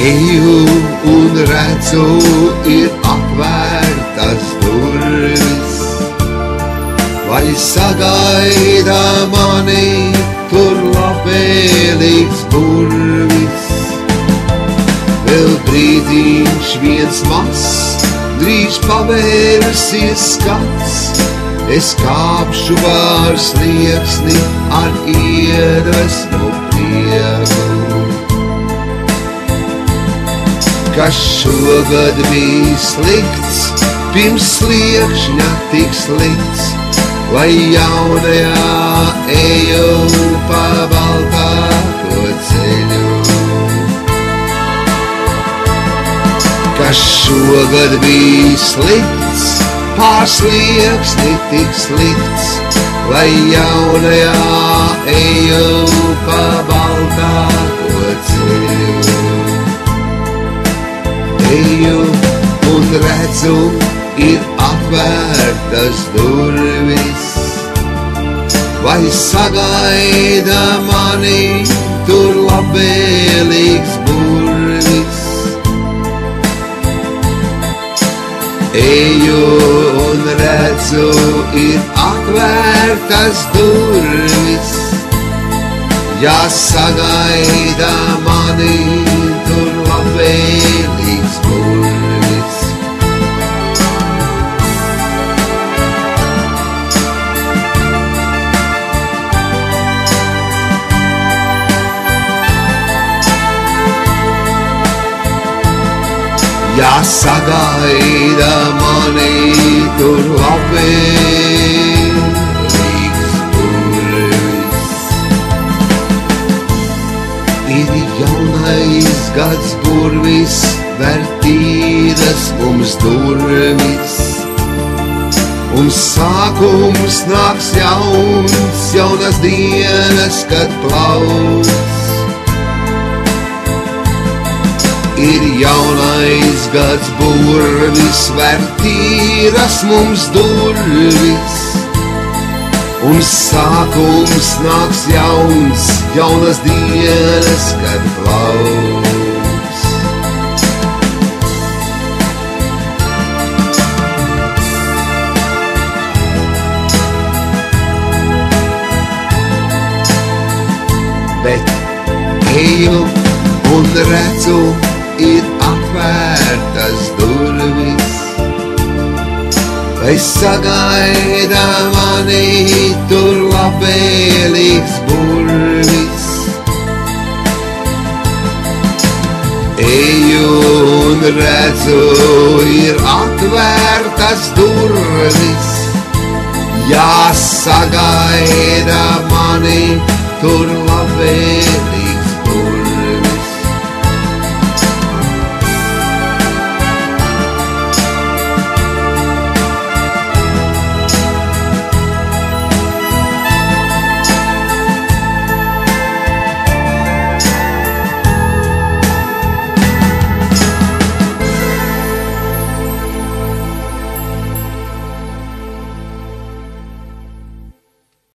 Eju un redzu, ir atvērtas durvis, vai sagaida mani tur labvēlīgs burvis. Vēl brīdiņš viens mazs, drīz pavērsies skats, es kāpšu pār slieksni ar iedvesmu prieku. Kas šogad bija slikts, pirms sliekšņa tik slikts, lai jaunajā eju pa baltāko ceļu. Kas šogad bija slikts, pār slieksni tik slikts, lai jaunajā eju pa baltāko ceļu. Eju un redzu, ir atvērtas durvis, vai sagaida mani tur labvēlīgs burvis. Eju un redzu, ir atvērtas durvis, ja sagaida mani tur labvēlīgs burvis. Ja sagaida mani tur labvēlīgs burvis. Ir jaunais gads burvis, vērtīras mums durvis, un sākums nāks jauns, jaunas dienas, kad plauks. Ir jaunais gads burvis, vērtīras mums durvis, un sākums nāks jauns, jaunas dienas, kad plauks. Bet eju un redzu, ir atvērtas durvis, vai sagaida mani tur labvēlīgs burvis. Eju un redzu, ir atvērtas durvis, ja sagaida mani tur labvēlīgs